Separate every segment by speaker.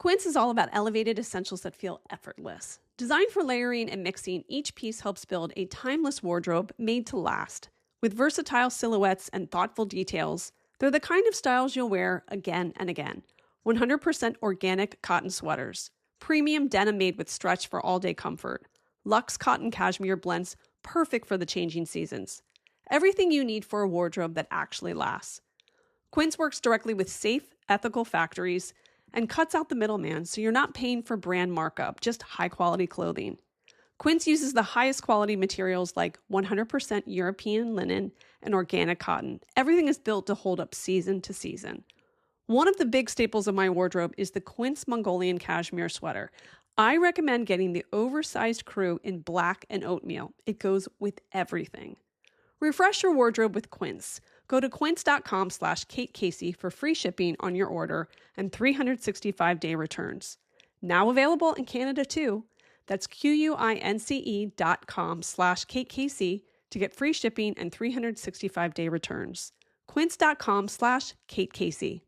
Speaker 1: Quince is all about elevated essentials that feel effortless. Designed for layering and mixing, each piece helps build a timeless wardrobe made to last. With versatile silhouettes and thoughtful details, they're the kind of styles you'll wear again and again. 100% organic cotton sweaters, premium denim made with stretch for all-day comfort, luxe cotton cashmere blends perfect for the changing seasons. Everything you need for a wardrobe that actually lasts. Quince works directly with safe, ethical factories and cuts out the middleman so you're not paying for brand markup, just high-quality clothing. Quince uses the highest quality materials like 100% European linen and organic cotton. Everything is built to hold up season to season. One of the big staples of my wardrobe is the Quince Mongolian cashmere sweater. I recommend getting the oversized crew in black and oatmeal. It goes with everything. Refresh your wardrobe with Quince. Go to quince.com/Kate Casey for free shipping on your order and 365-day returns. Now available in Canada too. That's QUINCE.com/Kate Casey to get free shipping and 365-day returns. Quince.com/Kate Casey.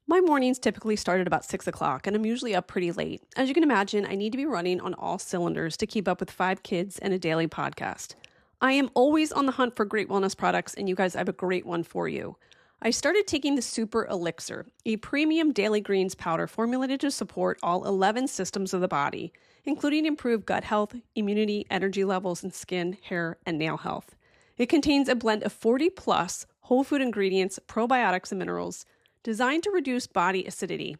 Speaker 1: My mornings typically start at about 6 o'clock, and I'm usually up pretty late. As you can imagine, I need to be running on all cylinders to keep up with 5 kids and a daily podcast. I am always on the hunt for great wellness products, and you guys, I have a great one for you. I started taking the Super Elixir, a premium daily greens powder formulated to support all 11 systems of the body, including improved gut health, immunity, energy levels, and skin, hair, and nail health. It contains a blend of 40-plus whole food ingredients, probiotics, and minerals designed to reduce body acidity.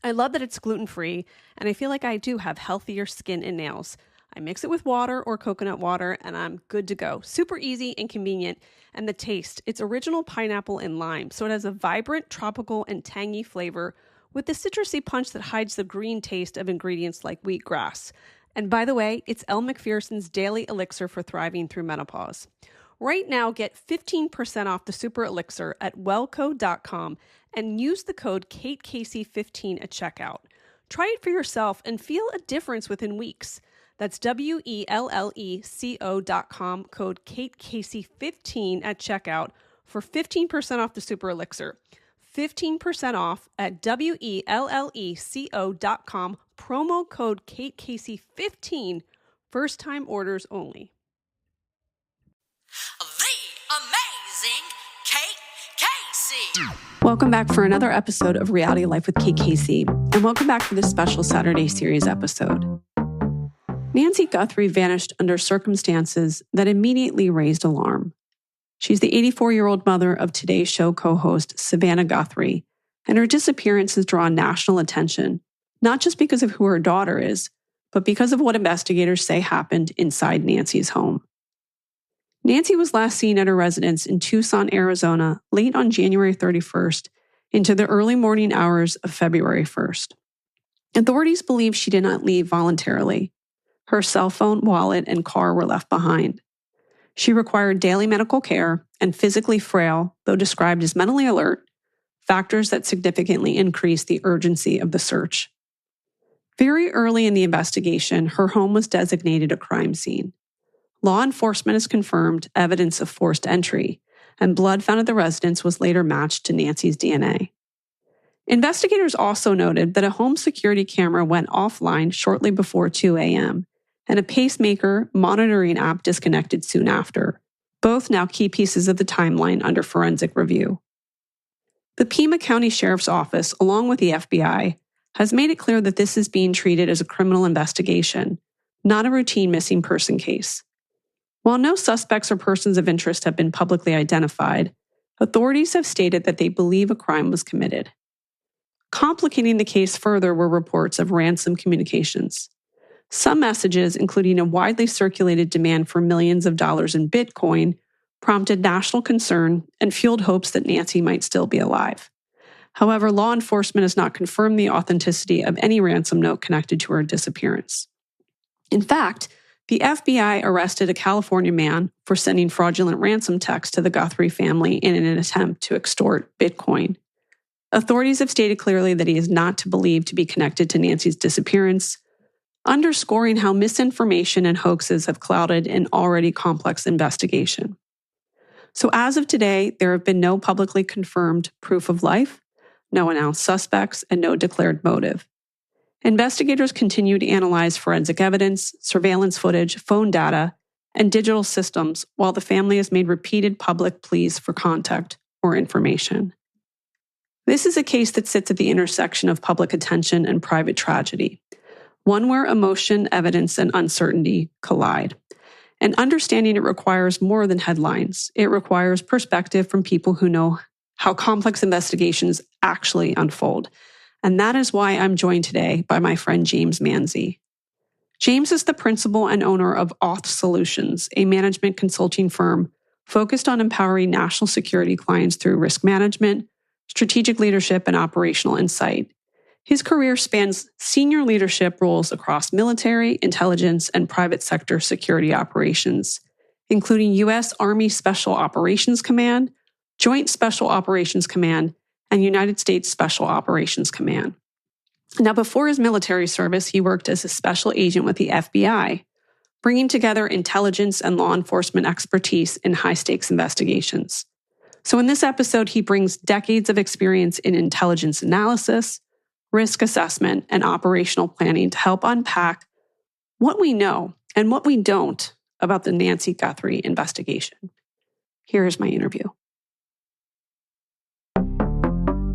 Speaker 1: I love that it's gluten-free, and I feel like I do have healthier skin and nails. I mix it with water or coconut water, and I'm good to go. Super easy and convenient. And the taste, it's original pineapple and lime, so it has a vibrant, tropical, and tangy flavor with the citrusy punch that hides the green taste of ingredients like wheatgrass. And by the way, it's Elle Macpherson's daily elixir for thriving through menopause. Right now, get 15% off the Super Elixir at wellco.com and use the code KateCasey15 at checkout. Try it for yourself and feel a difference within weeks. That's WELLECO.com, code KateCasey15 at checkout for 15% off the Super Elixir. 15% off at WELLECO.com, promo code KateCasey15, first time orders only.
Speaker 2: The amazing Kate Casey.
Speaker 1: Welcome back for another episode of Reality Life with Kate Casey, and welcome back for this special Saturday series episode. Nancy Guthrie vanished under circumstances that immediately raised alarm. She's the 84-year-old mother of Today's Show co-host Savannah Guthrie, and her disappearance has drawn national attention, not just because of who her daughter is, but because of what investigators say happened inside Nancy's home. Nancy was last seen at her residence in Tucson, Arizona, late on January 31st into the early morning hours of February 1st. Authorities believe she did not leave voluntarily. Her cell phone, wallet, and car were left behind. She required daily medical care and physically frail, though described as mentally alert, factors that significantly increased the urgency of the search. Very early in the investigation, her home was designated a crime scene. Law enforcement has confirmed evidence of forced entry, and blood found at the residence was later matched to Nancy's DNA. Investigators also noted that a home security camera went offline shortly before 2 a.m., and a pacemaker monitoring app disconnected soon after, both now key pieces of the timeline under forensic review. The Pima County Sheriff's Office, along with the FBI, has made it clear that this is being treated as a criminal investigation, not a routine missing person case. While no suspects or persons of interest have been publicly identified, authorities have stated that they believe a crime was committed. Complicating the case further were reports of ransom communications. Some messages, including a widely circulated demand for millions of dollars in Bitcoin, prompted national concern and fueled hopes that Nancy might still be alive. However, law enforcement has not confirmed the authenticity of any ransom note connected to her disappearance. In fact, the FBI arrested a California man for sending fraudulent ransom texts to the Guthrie family in an attempt to extort Bitcoin. Authorities have stated clearly that he is not to believe to be connected to Nancy's disappearance, underscoring how misinformation and hoaxes have clouded an already complex investigation. So as of today, there have been no publicly confirmed proof of life, no announced suspects, and no declared motive. Investigators continued to analyze forensic evidence, surveillance footage, phone data, and digital systems while the family has made repeated public pleas for contact or information. This is a case that sits at the intersection of public attention and private tragedy, one where emotion, evidence, and uncertainty collide. And understanding it requires more than headlines. It requires perspective from people who know how complex investigations actually unfold. And that is why I'm joined today by my friend James Manzi. James is the principal and owner of Othsolutions, a management consulting firm focused on empowering national security clients through risk management, strategic leadership, and operational insight. His career spans senior leadership roles across military, intelligence, and private sector security operations, including U.S. Army Special Operations Command, Joint Special Operations Command, and United States Special Operations Command. Now, before his military service, he worked as a special agent with the FBI, bringing together intelligence and law enforcement expertise in high-stakes investigations. So in this episode, he brings decades of experience in intelligence analysis, risk assessment, and operational planning to help unpack what we know and what we don't about the Nancy Guthrie investigation. Here's my interview.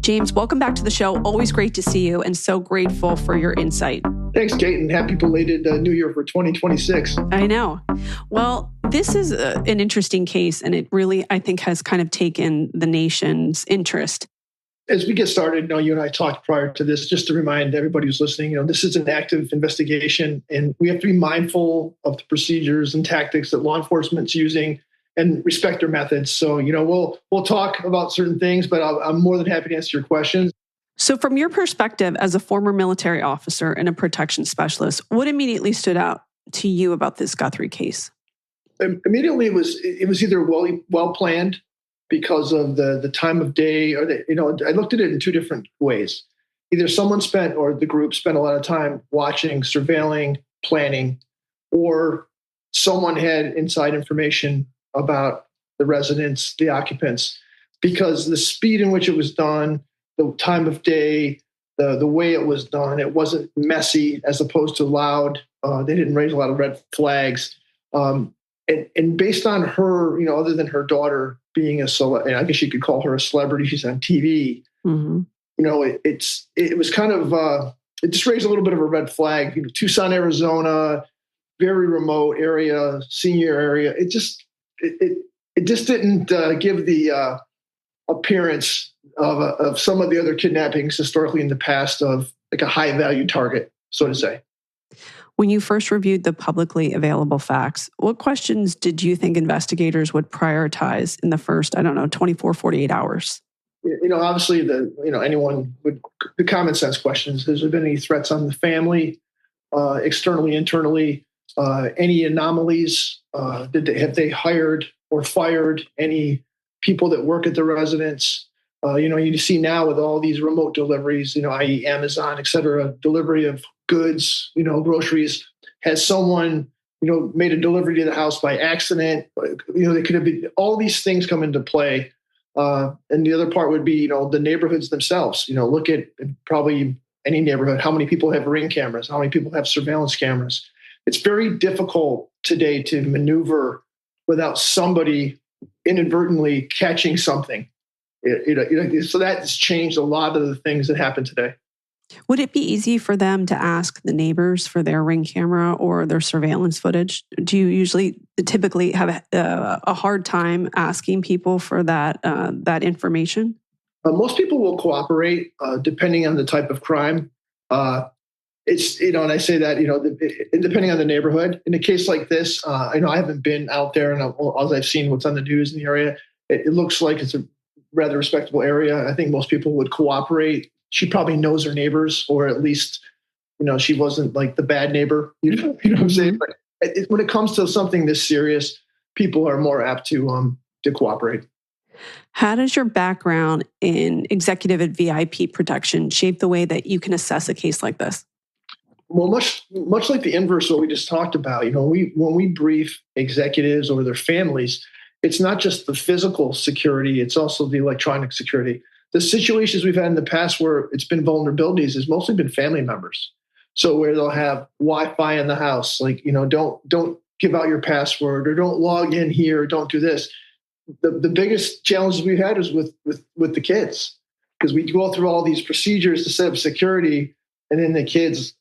Speaker 1: James, welcome back to the show. Always great to see you and so grateful for your insight.
Speaker 3: Thanks, Kate, and happy belated New Year for 2026.
Speaker 1: I know. Well, this is an interesting case, and it really, I think, has kind of taken the nation's interest.
Speaker 3: As we get started, you and I talked prior to this, just to remind everybody who's listening, this is an active investigation, and we have to be mindful of the procedures and tactics that law enforcement's using and respect their methods. So, we'll talk about certain things, but I'm more than happy to answer your questions.
Speaker 1: So from your perspective as a former military officer and a protection specialist, what immediately stood out to you about this Guthrie case?
Speaker 3: Immediately, it was either well planned because of the time of day, or I looked at it in two different ways. Either someone spent, or the group spent a lot of time watching, surveilling, planning, or someone had inside information about the residents, the occupants, because the speed in which it was done, the time of day, the way it was done, it wasn't messy as opposed to loud. They didn't raise a lot of red flags. And based on her, other than her daughter being I guess you could call her a celebrity, she's on TV. Mm-hmm. It was kind of, it just raised a little bit of a red flag. Tucson, Arizona, very remote area, senior area. It just didn't give the appearance of some of the other kidnappings historically in the past of like a high value target, so to say.
Speaker 1: When you first reviewed the publicly available facts, what questions did you think investigators would prioritize in the first, 24, 48 hours?
Speaker 3: Obviously anyone would, the common sense questions. Has there been any threats on the family, externally, internally? Any anomalies? Have they hired or fired any people that work at the residence? You see now with all these remote deliveries, i.e. Amazon, et cetera, delivery of goods, groceries. Has someone, made a delivery to the house by accident? They could have been, all these things come into play. And the other part would be, the neighborhoods themselves. Look at probably any neighborhood. How many people have Ring cameras? How many people have surveillance cameras? It's very difficult today to maneuver without somebody inadvertently catching something. So that's changed a lot of the things that happen today.
Speaker 1: Would it be easy for them to ask the neighbors for their Ring camera or their surveillance footage? Do you typically have a hard time asking people for that information?
Speaker 3: Most people will cooperate depending on the type of crime. It's, and I say that, depending on the neighborhood. In a case like this, I haven't been out there, and all I've seen what's on the news in the area, it looks like it's a rather respectable area. I think most people would cooperate. She probably knows her neighbors, or at least, she wasn't like the bad neighbor. You know what I'm saying? But when it comes to something this serious, people are more apt to cooperate.
Speaker 1: How does your background in executive and VIP protection shape the way that you can assess a case like this?
Speaker 3: Well, much like the inverse of what we just talked about, when we brief executives or their families, it's not just the physical security, it's also the electronic security. the situations we've had in the past where it's been vulnerabilities has mostly been family members. So where they'll have Wi-Fi in the house, like, don't give out your password, or don't log in here, or don't do this. The biggest challenges we've had is with the kids, because we go through all these procedures to set up security, and then the kids,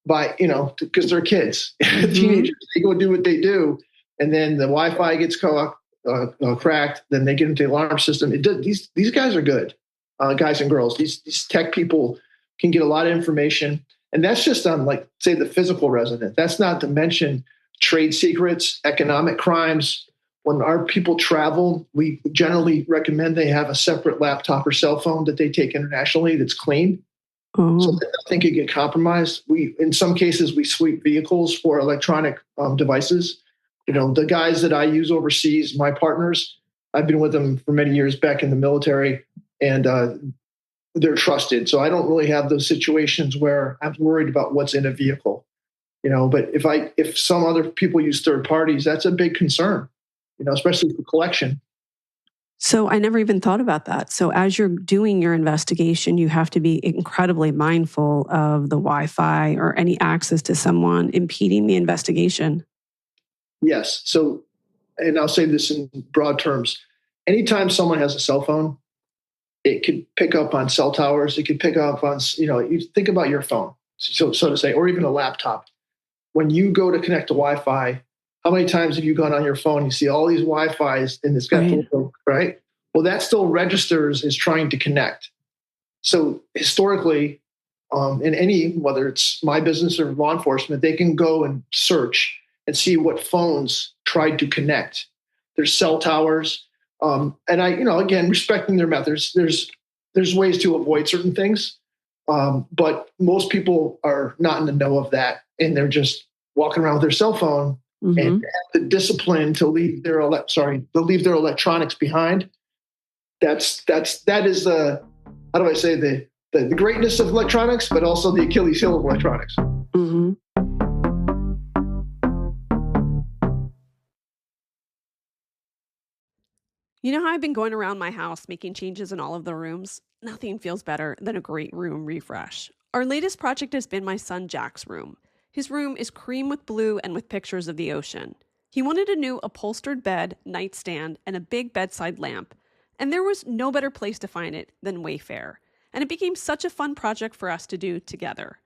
Speaker 3: because they're kids, teenagers, they go do what they do, and then the Wi-Fi gets cracked. Then they get into the alarm system. These guys are good, guys and girls. These tech people can get a lot of information, and that's just on, like, say, the physical resident. That's not to mention trade secrets, economic crimes. When our people travel, we generally recommend they have a separate laptop or cell phone that they take internationally that's clean, so that nothing could get compromised. In some cases, we sweep vehicles for electronic devices. The guys that I use overseas, my partners, I've been with them for many years back in the military, and they're trusted. So I don't really have those situations where I'm worried about what's in a vehicle. But if some other people use third parties, that's a big concern, especially for collection.
Speaker 1: So I never even thought about that. So as you're doing your investigation, you have to be incredibly mindful of the Wi-Fi or any access to someone impeding the investigation.
Speaker 3: Yes. So, and I'll say this in broad terms, anytime someone has a cell phone, it could pick up on cell towers. It could pick up on, you think about your phone, so to say, or even a laptop. When you go to connect to Wi-Fi, how many times have you gone on your phone? You see all these Wi-Fis and it's got right? Well, that still registers as trying to connect. So historically, in whether it's my business or law enforcement, they can go and search and see what phones tried to connect. There's cell towers. And again, respecting their methods, there's ways to avoid certain things. But most people are not in the know of that. And they're just walking around with their cell phone and have the discipline to leave their electronics behind. That is the greatness of electronics, but also the Achilles heel of electronics.
Speaker 1: Mm-hmm. You know how I've been going around my house making changes in all of the rooms? Nothing feels better than a great room refresh. Our latest project has been my son Jack's room. His room is cream with blue and with pictures of the ocean. He wanted a new upholstered bed, nightstand, and a big bedside lamp. And there was no better place to find it than Wayfair. And it became such a fun project for us to do together.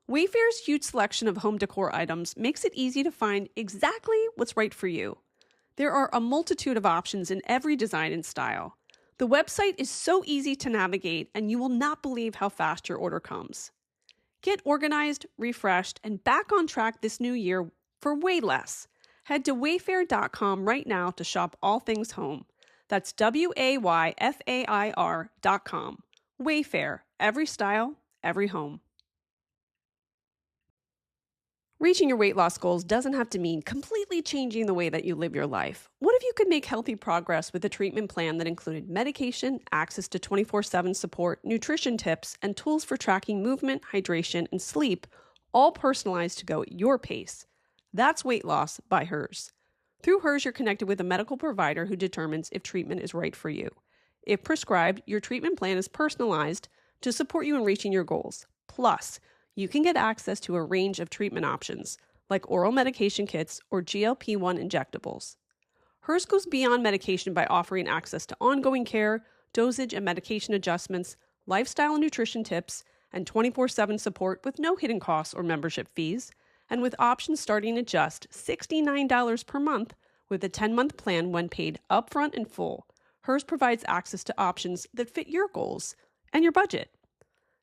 Speaker 1: Wayfair's huge selection of home decor items makes it easy to find exactly what's right for you. There are a multitude of options in every design and style. The website is so easy to navigate, and you will not believe how fast your order comes. Get organized, refreshed, and back on track this new year for way less. Head to wayfair.com right now to shop all things home. That's WAYFAIR.com. Wayfair, every style, every home. Reaching your weight loss goals doesn't have to mean completely changing the way that you live your life. What if you could make healthy progress with a treatment plan that included medication, access to 24/7 support, nutrition tips, and tools for tracking movement, hydration, and sleep, all personalized to go at your pace? That's Weight Loss by Hers. Through Hers, you're connected with a medical provider who determines if treatment is right for you. If prescribed, your treatment plan is personalized to support you in reaching your goals. Plus, you can get access to a range of treatment options, like oral medication kits or GLP-1 injectables. Hers goes beyond medication by offering access to ongoing care, dosage and medication adjustments, lifestyle and nutrition tips, and 24/7 support with no hidden costs or membership fees, and with options starting at just $69 per month with a 10-month plan when paid upfront in full. Hers provides access to options that fit your goals and your budget.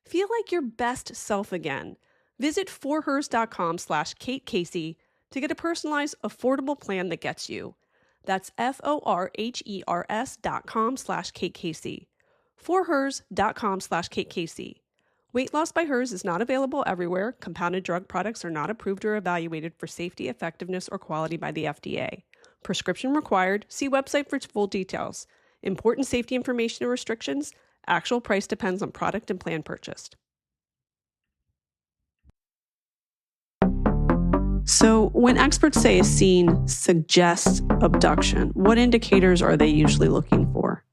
Speaker 1: Feel like your best self again. Visit forhers.com/Kate Casey to get a personalized, affordable plan that gets you. That's forhers.com/Kate Casey. forhers.com/Kate Casey. Weight Loss by Hers is not available everywhere. Compounded drug products are not approved or evaluated for safety, effectiveness, or quality by the FDA. Prescription required. See website for full details. Important safety information or restrictions. Actual price depends on product and plan purchased. So, when experts say a scene suggests abduction, what indicators are they usually looking for?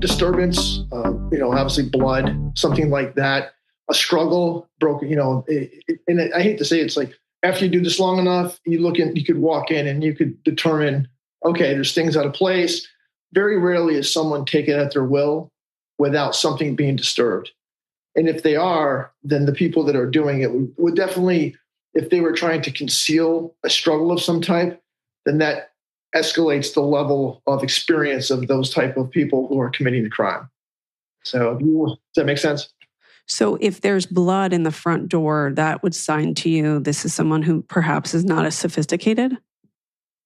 Speaker 3: disturbance, obviously blood, something like that, a struggle, broken, and I hate to say it, it's like after you do this long enough, you could walk in and you could determine, okay, there's things out of place. Very rarely is someone taken at their will without something being disturbed. And if they are, then the people that are doing it would definitely, if they were trying to conceal a struggle of some type, then that escalates the level of experience of those type of people who are committing the crime. So does that make sense?
Speaker 1: So if there's blood in the front door, that would sign to you this is someone who perhaps is not as sophisticated?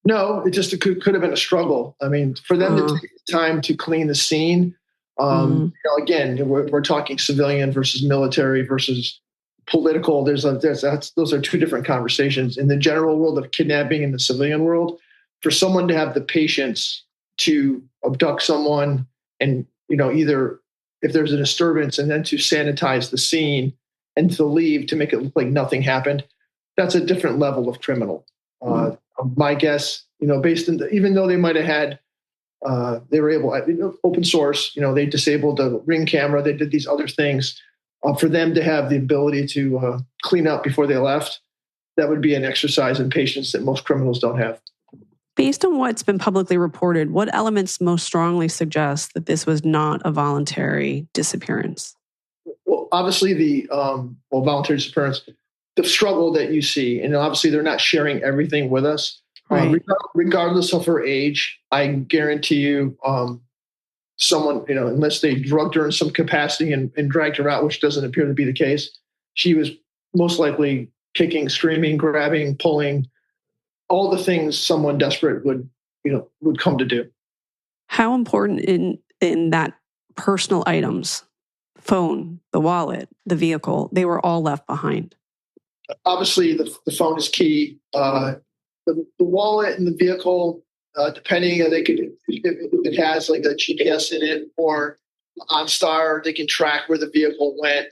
Speaker 3: No, it could have been a struggle. I mean, for them to take the time to clean the scene, again, we're talking civilian versus military versus political. Those are two different conversations. In the general world of kidnapping in the civilian world, for someone to have the patience to abduct someone and, either if there's a disturbance and then to sanitize the scene and to leave to make it look like nothing happened, that's a different level of criminal. My guess, based on even though they might have had, they were able, open source, they disabled the Ring camera, they did these other things. For them to have the ability to clean up before they left, that would be an exercise in patience that most criminals don't have.
Speaker 1: Based on what's been publicly reported, what elements most strongly suggest that this was not a voluntary disappearance?
Speaker 3: Well, obviously the voluntary disappearance, the struggle that you see, and obviously they're not sharing everything with us.
Speaker 1: Right.
Speaker 3: Regardless of her age, I guarantee you, someone, unless they drugged her in some capacity and dragged her out, which doesn't appear to be the case, she was most likely kicking, screaming, grabbing, pulling, all the things someone desperate would come to do. How
Speaker 1: important in that personal items, phone, the wallet, the vehicle, they were all left behind?
Speaker 3: Obviously, the phone is key. The wallet and the vehicle, depending, if it has like a GPS in it or OnStar, they can track where the vehicle went.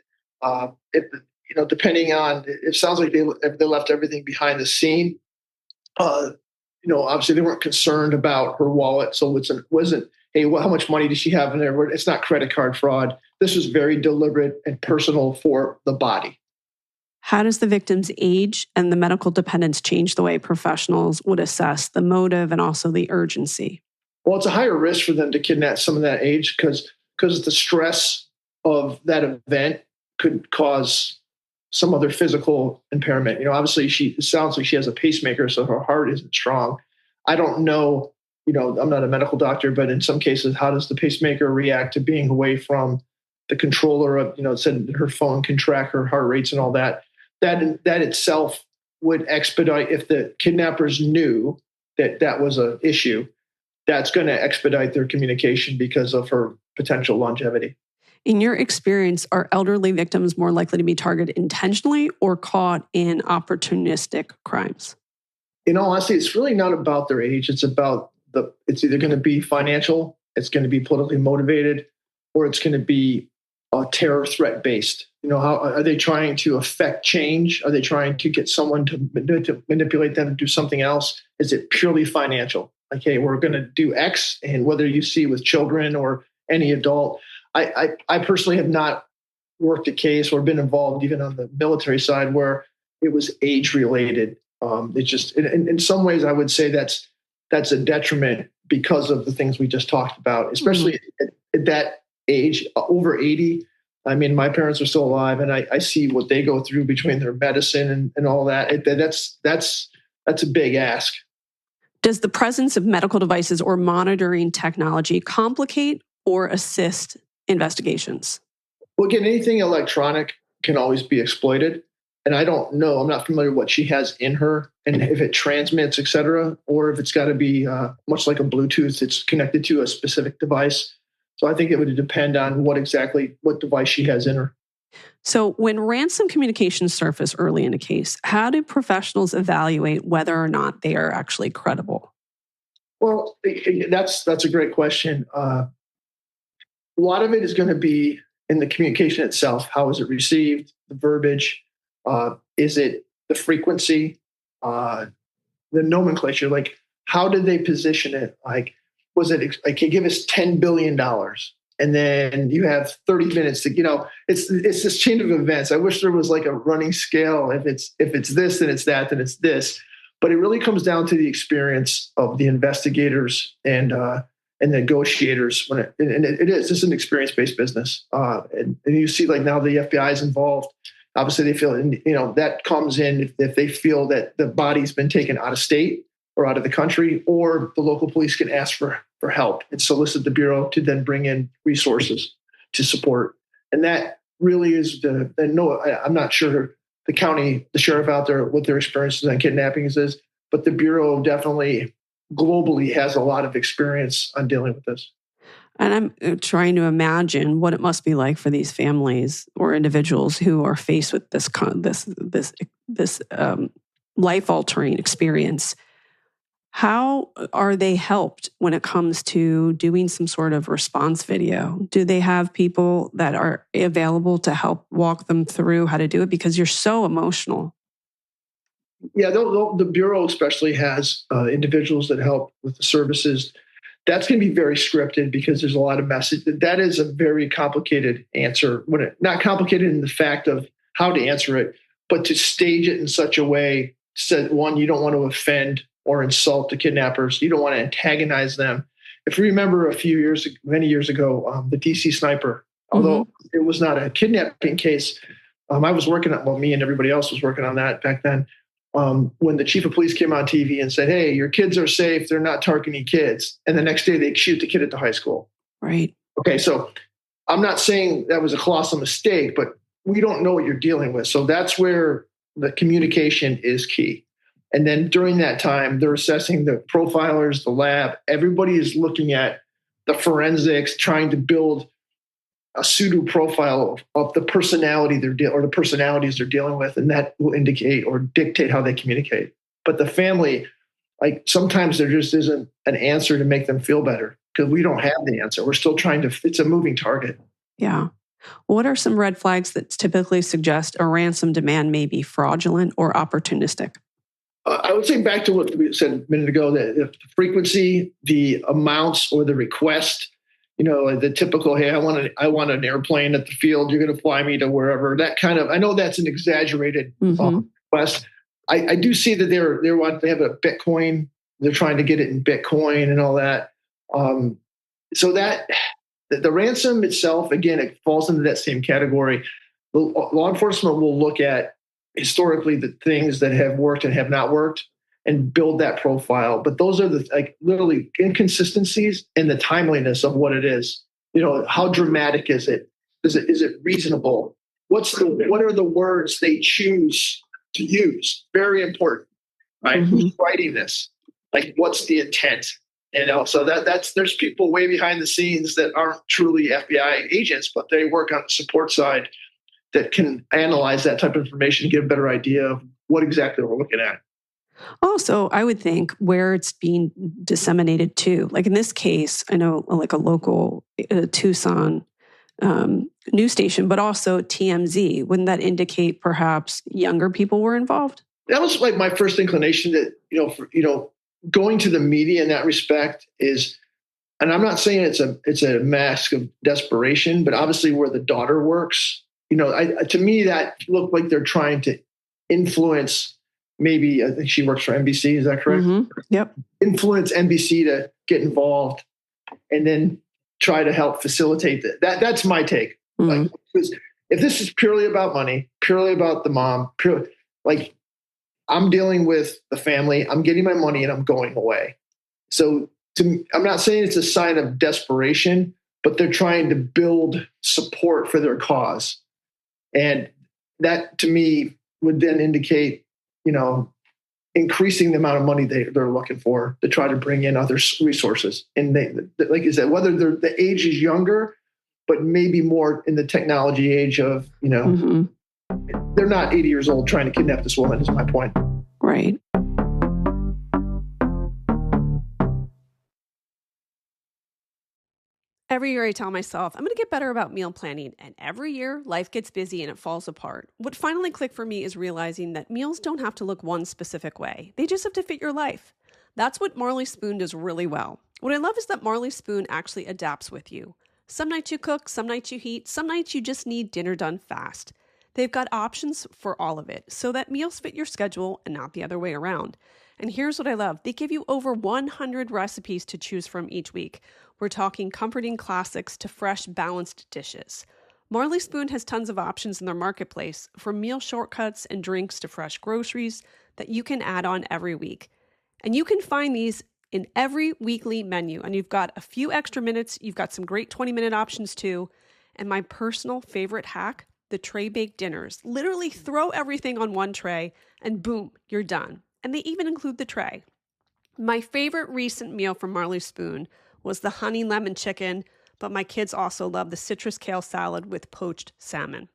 Speaker 3: Depending on, it sounds like if they left everything behind the scene. Obviously they weren't concerned about her wallet, so it wasn't, hey, how much money does she have in there? It's not credit card fraud. This was very deliberate and personal for the body.
Speaker 1: How does the victim's age and the medical dependence change the way professionals would assess the motive and also the urgency?
Speaker 3: Well, it's a higher risk for them to kidnap someone that age because the stress of that event could cause some other physical impairment. Obviously it sounds like she has a pacemaker, so her heart isn't strong. I don't know, I'm not a medical doctor, but in some cases, how does the pacemaker react to being away from the controller of, it said her phone can track her heart rates and all that. That itself would expedite, if the kidnappers knew that was an issue, that's going to expedite their communication because of her potential longevity.
Speaker 1: In your experience, are elderly victims more likely to be targeted intentionally or caught in opportunistic crimes?
Speaker 3: In all honesty, it's really not about their age. It's either going to be financial, it's going to be politically motivated, or it's going to be terror threat based. How are they trying to affect change? Are they trying to get someone to manipulate them to do something else? Is it purely financial? Like, hey, we're going to do X, and whether you see with children or any adult. I personally have not worked a case or been involved even on the military side where it was age related. It just, in some ways, I would say that's a detriment because of the things we just talked about, especially at that age, over 80. I mean, my parents are still alive, and I see what they go through between their medicine and all that. That's a big ask.
Speaker 1: Does the presence of medical devices or monitoring technology complicate or assist investigations?
Speaker 3: Well, again, anything electronic can always be exploited. And I don't know, I'm not familiar with what she has in her and if it transmits, et cetera, or if it's got to be much like a Bluetooth, it's connected to a specific device. So I think it would depend on what device she has in her.
Speaker 1: So when ransom communications surface early in a case, how do professionals evaluate whether or not they are actually credible?
Speaker 3: Well, that's a great question. A lot of it is going to be in the communication itself. How is it received? The verbiage? Is it the frequency? The nomenclature? Like, how did they position it? Like, was it, okay, give us $10 billion. And then you have 30 minutes to, it's this chain of events. I wish there was like a running scale. If it's this, then it's that, then it's this. But it really comes down to the experience of the investigators and negotiators. It's an experience-based business. And you see, like, now the FBI is involved. Obviously, they feel, that comes in if they feel that the body's been taken out of state or out of the country, or the local police can ask for help and solicit the Bureau to then bring in resources to support. And that really is I'm not sure the sheriff out there, what their experiences on kidnappings is, but the Bureau definitely globally has a lot of experience on dealing with this.
Speaker 1: And I'm trying to imagine what it must be like for these families or individuals who are faced with this life-altering experience. How are they helped when it comes to doing some sort of response video? Do they have people that are available to help walk them through how to do it? Because you're so emotional.
Speaker 3: Yeah, the Bureau especially has individuals that help with the services. That's going to be very scripted because there's a lot of message. That is a very complicated answer. Not complicated in the fact of how to answer it, but to stage it in such a way so that, one, you don't want to offend or insult the kidnappers. You don't want to antagonize them. If you remember many years ago, the DC sniper, although it was not a kidnapping case, I was working on, me and everybody else was working on that back then. When the chief of police came on TV and said, "Hey, your kids are safe. They're not targeting kids." And the next day they shoot the kid at the high school.
Speaker 1: Right.
Speaker 3: Okay. So I'm not saying that was a colossal mistake, but we don't know what you're dealing with. So that's where the communication is key. And then during that time, they're assessing the profilers, the lab. Everybody is looking at the forensics, trying to build a pseudo profile of the personality or the personalities they're dealing with, and that will indicate or dictate how they communicate. But the family, like, sometimes there just isn't an answer to make them feel better because we don't have the answer. We're still it's a moving target.
Speaker 1: Yeah. What are some red flags that typically suggest a ransom demand may be fraudulent or opportunistic?
Speaker 3: I would say back to what we said a minute ago, that the frequency, the amounts, or the request, the typical, "Hey, I want an airplane at the field. You're going to fly me to wherever." That kind of, I know that's an exaggerated request. I do see that they have a Bitcoin. They're trying to get it in Bitcoin and all that. So that the ransom itself, again, it falls into that same category. The law enforcement will look at historically the things that have worked and have not worked and build that profile. But those are literally inconsistencies in the timeliness of what it is. How dramatic is it? Is it reasonable? What are the words they choose to use? Very important, right? Who's writing this? Like, what's the intent? So there's people way behind the scenes that aren't truly FBI agents, but they work on the support side that can analyze that type of information and get a better idea of what exactly we're looking at.
Speaker 1: Also, I would think where it's being disseminated to. Like in this case, I know like a local Tucson news station, but also TMZ. Wouldn't that indicate perhaps younger people were involved?
Speaker 3: That was like my first inclination that, going to the media in that respect is, and I'm not saying it's a mask of desperation, but obviously where the daughter works, to me, that looked like they're trying to influence. Maybe I think she works for NBC. Is that correct?
Speaker 1: Yep.
Speaker 3: Influence NBC to get involved, and then try to help facilitate that. That's my take. Because if this is purely about money, purely about the mom, I'm dealing with the family. I'm getting my money and I'm going away. So I'm not saying it's a sign of desperation, but they're trying to build support for their cause. And that, to me, would then indicate, increasing the amount of money they're looking for to try to bring in other resources. And like you said, whether the age is younger, but maybe more in the technology age of, they're not 80 years old trying to kidnap this woman, is my point.
Speaker 1: Right. Every year I tell myself, I'm going to get better about meal planning. And every year life gets busy and it falls apart. What finally clicked for me is realizing that meals don't have to look one specific way. They just have to fit your life. That's what Marley Spoon does really well. What I love is that Marley Spoon actually adapts with you. Some nights you cook, some nights you heat, some nights you just need dinner done fast. They've got options for all of it so that meals fit your schedule and not the other way around. And here's what I love. They give you over 100 recipes to choose from each week. We're talking comforting classics to fresh, balanced dishes. Marley Spoon has tons of options in their marketplace, from meal shortcuts and drinks to fresh groceries that you can add on every week. And you can find these in every weekly menu. And you've got a few extra minutes. You've got some great 20-minute options too. And my personal favorite hack, the tray-baked dinners. Literally throw everything on one tray and boom, you're done. And they even include the tray. My favorite recent meal from Marley Spoon was the honey lemon chicken, but my kids also love the citrus kale salad with poached salmon.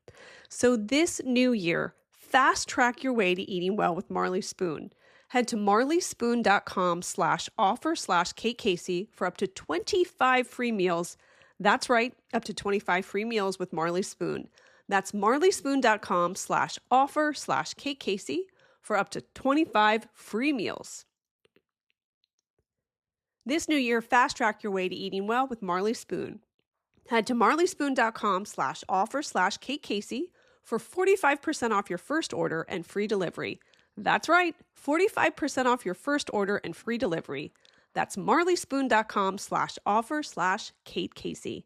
Speaker 1: So this new year, fast track your way to eating well with Marley Spoon. Head to marleyspoon.com/offer/Kate Casey for up to 25 free meals. That's right, up to 25 free meals with Marley Spoon. That's marleyspoon.com/offer/Kate Casey for up to 25 free meals. This new year, fast track your way to eating well with Marley Spoon. Head to marleyspoon.com/offer/Kate Casey for 45% off your first order and free delivery. That's right, 45% off your first order and free delivery. That's marleyspoon.com/offer/Kate Casey.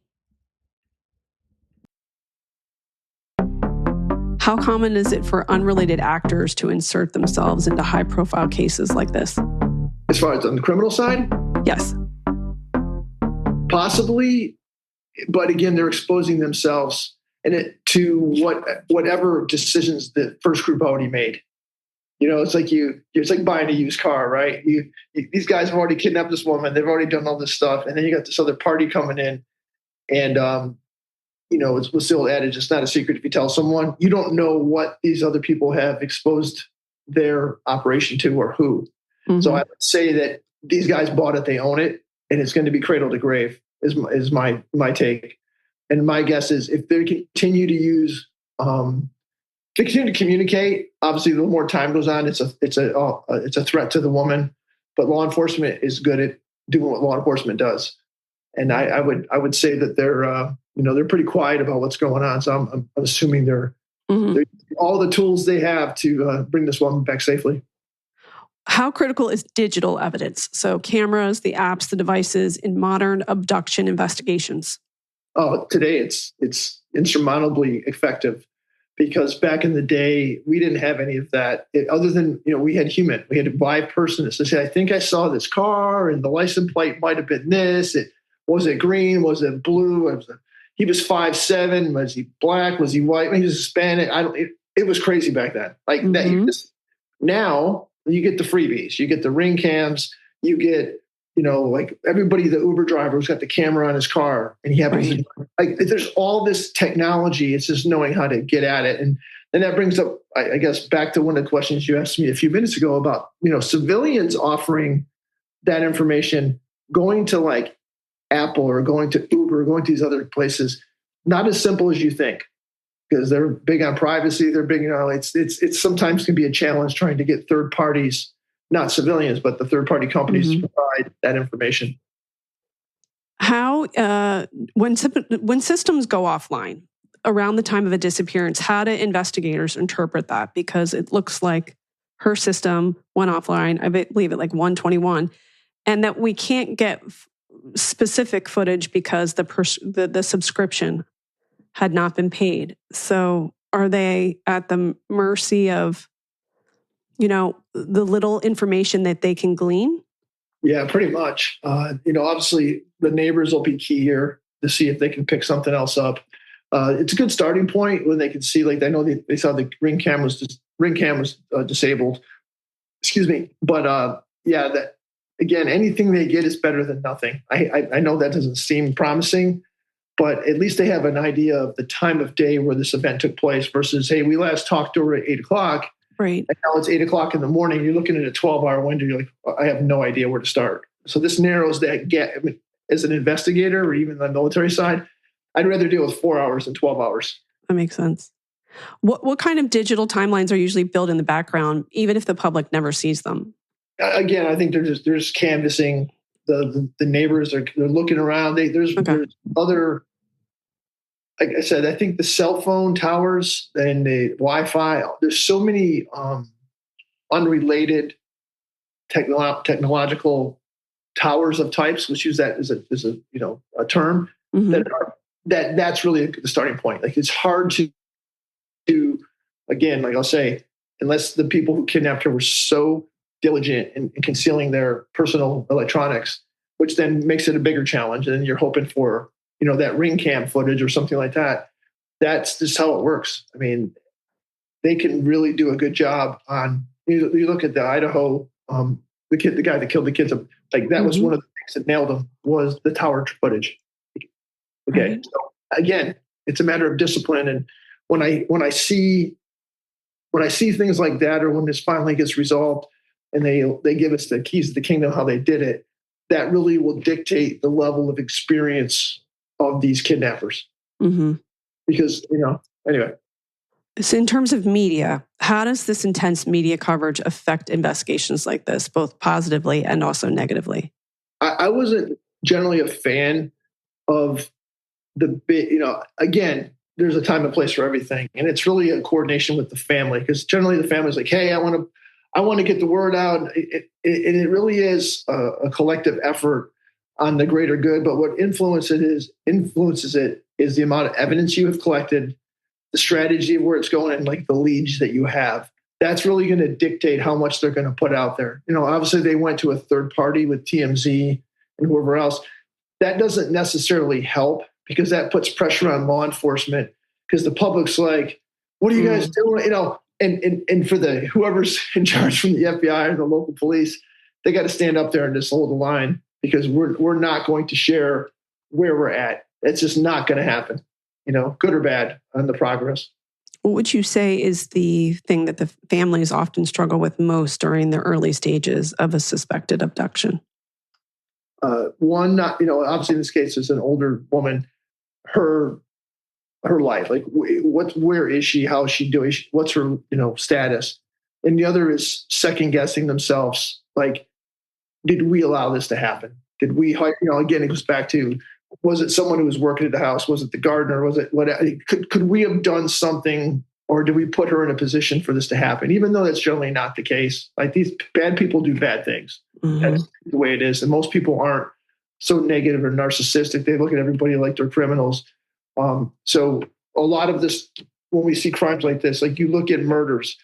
Speaker 1: How common is it for unrelated actors to insert themselves into high-profile cases like this?
Speaker 3: As far as on the criminal side?
Speaker 1: Yes.
Speaker 3: Possibly, but again, they're exposing themselves to whatever decisions the first group already made. It's like buying a used car, right? These guys have already kidnapped this woman. They've already done all this stuff. And then you got this other party coming in. And, it's the old adage, it's not a secret if you tell someone. You don't know what these other people have exposed their operation to or who. Mm-hmm. So I would say that these guys bought it, they own it, and it's going to be cradle to grave is my take. And my guess is if they continue to use, they continue to communicate, obviously the more time goes on, it's a threat to the woman, but law enforcement is good at doing what law enforcement does. And I would say that they're pretty quiet about what's going on. So I'm assuming they're all the tools they have to bring this woman back safely.
Speaker 1: How critical is digital evidence? So cameras, the apps, the devices in modern abduction investigations?
Speaker 3: Oh, today it's insurmountably effective, because back in the day, we didn't have any of that. Other than, we had a live person that says, hey, I think I saw this car and the license plate might have been this. Was it green? Was it blue? He was 5'7". Was he black? Was he white? He was Hispanic. It was crazy back then. Like that. Now you get the freebies. You get the ring cams. You get, like everybody, the Uber driver who's got the camera on his car, and he happens to, there's all this technology. It's just knowing how to get at it. And that brings up, I guess, back to one of the questions you asked me a few minutes ago about, civilians offering that information, going to like Apple or going to Uber, or going to these other places, not as simple as you think, because they're big on privacy. They're big, it's sometimes can be a challenge trying to get third parties, not civilians, but the third party companies to provide that information.
Speaker 1: How, when systems go offline around the time of a disappearance, how do investigators interpret that? Because it looks like her system went offline, I believe at like 1:21, and that we can't get specific footage because the subscription had not been paid. So are they at the mercy of, the little information that they can glean?
Speaker 3: Yeah, pretty much. Obviously the neighbors will be key here to see if they can pick something else up. It's a good starting point when they can see, like, they know they saw the ring cam was disabled. Excuse me. But that, again, anything they get is better than nothing. I know that doesn't seem promising, but at least they have an idea of the time of day where this event took place versus, hey, we last talked to her at 8:00.
Speaker 1: Right.
Speaker 3: And now it's 8:00 in the morning. You're looking at a 12-hour window. You're like, I have no idea where to start. So this narrows that gap. I mean, as an investigator or even the military side, I'd rather deal with 4 hours than 12 hours.
Speaker 1: That makes sense. What kind of digital timelines are usually built in the background, even if the public never sees them?
Speaker 3: again, I think they're just canvassing the neighbors. They're looking around. There's other. Like I said, I think the cell phone towers and the Wi-Fi. There's so many unrelated technological towers of types. Let's use that as a term that's really the starting point. Like it's hard to again, like I'll say, unless the people who kidnapped her were so diligent in concealing their personal electronics, which then makes it a bigger challenge. And then you're hoping for, that ring cam footage or something like that. That's just how it works. I mean, they can really do a good job on, you look at the Idaho, the guy that killed the kids, like that was one of the things that nailed him was the tower footage. Okay. Right. So again, it's a matter of discipline. And when I see things like that, or when this finally gets resolved and they give us the keys to the kingdom, how they did it, that really will dictate the level of experience of these kidnappers. Because, anyway.
Speaker 1: So in terms of media, how does this intense media coverage affect investigations like this, both positively and also negatively?
Speaker 3: I wasn't generally a fan of the bit, again, there's a time and place for everything. And it's really a coordination with the family, because generally the family's like, hey, I want to get the word out. It really is a collective effort on the greater good. But what influences it is the amount of evidence you have collected, the strategy of where it's going, and like the leads that you have. That's really going to dictate how much they're going to put out there. Obviously they went to a third party with TMZ and whoever else. That doesn't necessarily help, because that puts pressure on law enforcement, because the public's like, what are you guys doing? And for the whoever's in charge from the FBI or the local police, they got to stand up there and just hold the line, because we're not going to share where we're at. It's just not going to happen, good or bad, on the progress.
Speaker 1: What would you say is the thing that the families often struggle with most during the early stages of a suspected abduction? Obviously in this case, it's an older woman, her life, like where is she? How is she doing? What's her, status? And the other is second guessing themselves. Like, did we allow this to happen? Did we, again, it goes back to, was it someone who was working at the house? Was it the gardener? Was it what? Could we have done something, or did we put her in a position for this to happen? Even though that's generally not the case. Like, these bad people do bad things. That's the way it is. And most people aren't so negative or narcissistic. They look at everybody like they're criminals. So a lot of this, when we see crimes like this, like you look at murders,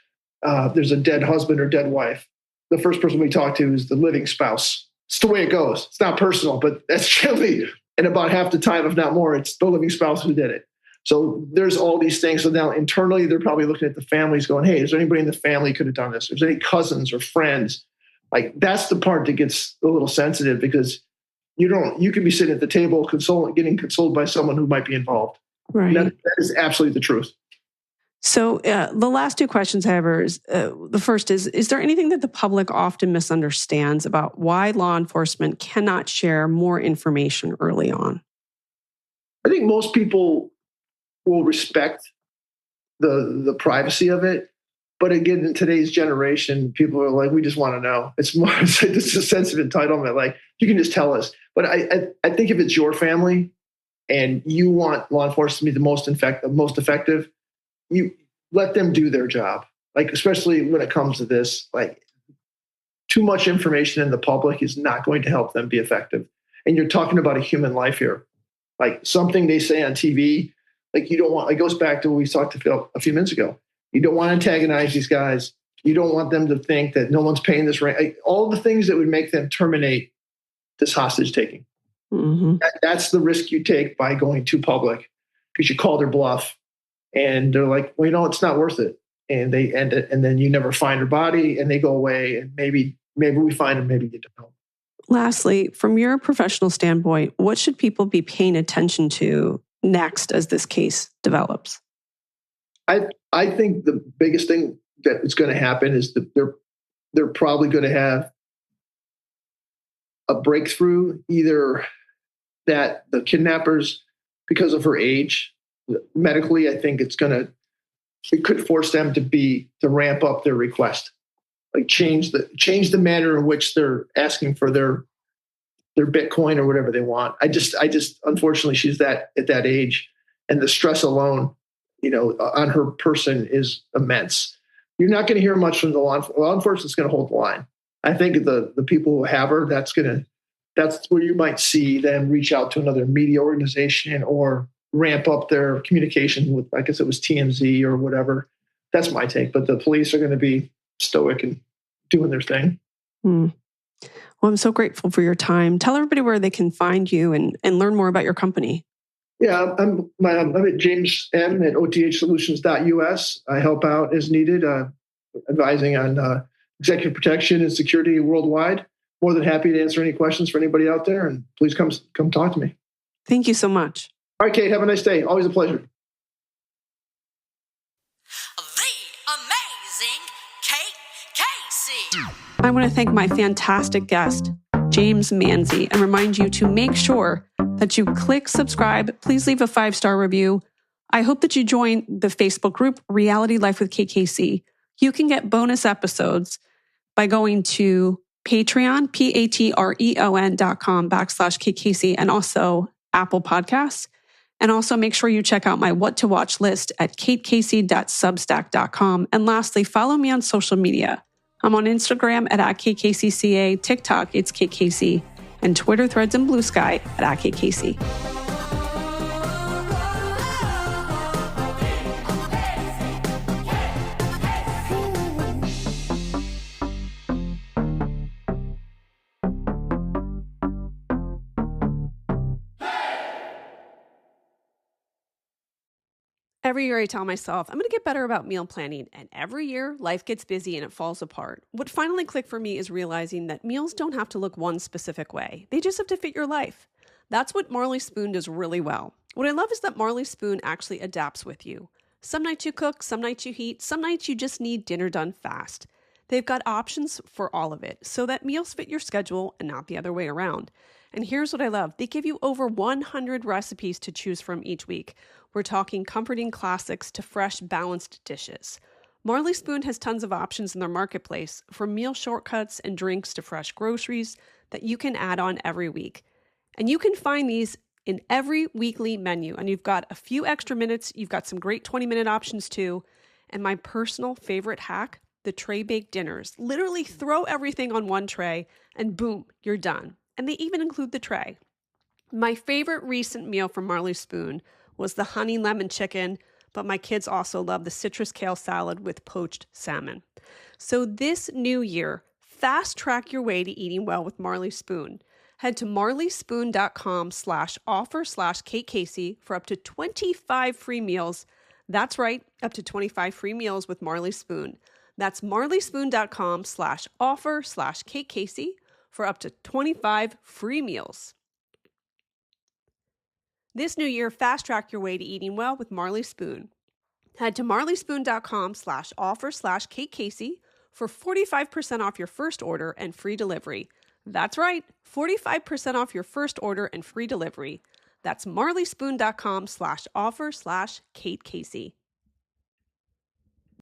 Speaker 1: there's a dead husband or dead wife. The first person we talk to is the living spouse. It's the way it goes. It's not personal, but that's generally, and about half the time, if not more, it's the living spouse who did it. So there's all these things. So now internally, they're probably looking at the families going, hey, is there anybody in the family who could have done this? Is there any cousins or friends? Like, that's the part that gets a little sensitive, because you could be sitting at the table getting consoled by someone who might be involved. Right.
Speaker 3: That is absolutely the truth.
Speaker 1: So the last two questions, however, is the first is there anything that the public often misunderstands about why law enforcement cannot share more information early on?
Speaker 3: I think most people will respect the privacy of it. But again, in today's generation, people are like, we just want to know. It's a sense of entitlement. Like, you can just tell us. But I think if it's your family and you want law enforcement to be the most effective, you let them do their job. Like, especially when it comes to this, like, too much information in the public is not going to help them be effective. And you're talking about a human life here. Like, something they say on TV, like, you don't want, it goes back to what we talked about a few minutes ago. You don't want to antagonize these guys. You don't want them to think that no one's paying this rent. Like, all the things that would make them terminate this hostage taking. That's the risk you take by going too public, because you call their bluff and they're like, well, it's not worth it. And they end it. And then you never find her body and they go away. And maybe we find them, maybe you don't.
Speaker 1: Lastly, from your professional standpoint, what should people be paying attention to next as this case develops?
Speaker 3: I think the biggest thing that is going to happen is that they're probably going to have a breakthrough, either that the kidnappers, because of her age, medically, I think it could force them to ramp up their request. like change the manner in which they're asking for their Bitcoin or whatever they want. I just unfortunately she's at that age, and the stress alone, on her person is immense. You're not going to hear much from the law enforcement is going to hold the line. I think the people who have her, that's where you might see them reach out to another media organization or ramp up their communication with, I guess it was TMZ or whatever. That's my take. But the police are going to be stoic and doing their thing.
Speaker 1: Well, I'm so grateful for your time. Tell everybody where they can find you and learn more about your company.
Speaker 3: Yeah, I'm at James M at othsolutions.us. I help out as needed, advising on executive protection and security worldwide. More than happy to answer any questions for anybody out there, and please come talk to me.
Speaker 1: Thank you so much.
Speaker 3: All right, Kate, have a nice day. Always a pleasure.
Speaker 2: The amazing Kate Casey.
Speaker 1: I want to thank my fantastic guest, James Manzi, and remind you to make sure that you click subscribe. Please leave a 5-star review. I hope that you join the Facebook group, Reality Life with KKC. You can get bonus episodes by going to Patreon, patreon.com/KKC, and also Apple Podcasts. And also make sure you check out my What to Watch list at katecasey.substack.com. And lastly, follow me on social media. I'm on Instagram at @KKCCA, TikTok, it's KKC, and Twitter, Threads, and Blue Sky at @KKC. Every year I tell myself, I'm going to get better about meal planning. And every year, life gets busy and it falls apart. What finally clicked for me is realizing that meals don't have to look one specific way. They just have to fit your life. That's what Marley Spoon does really well. What I love is that Marley Spoon actually adapts with you. Some nights you cook, some nights you heat, some nights you just need dinner done fast. They've got options for all of it so that meals fit your schedule and not the other way around. And here's what I love. They give you over 100 recipes to choose from each week. We're talking comforting classics to fresh, balanced dishes. Marley Spoon has tons of options in their marketplace, from meal shortcuts and drinks to fresh groceries that you can add on every week. And you can find these in every weekly menu. And you've got a few extra minutes. You've got some great 20-minute options too. And my personal favorite hack, the tray-baked dinners. Literally throw everything on one tray and boom, you're done. And they even include the tray. My favorite recent meal from Marley Spoon was the honey lemon chicken, but my kids also love the citrus kale salad with poached salmon. So this new year, fast track your way to eating well with Marley Spoon. Head to marleyspoon.com/offer/Kate Casey for up to 25 free meals. That's right, up to 25 free meals with Marley Spoon. That's marleyspoon.com/offer/Kate Casey for up to 25 free meals. This new year, fast track your way to eating well with Marley Spoon. Head to marleyspoon.com/offer/Kate Casey for 45% off your first order and free delivery. That's right, 45% off your first order and free delivery. That's marleyspoon.com/offer/Kate Casey.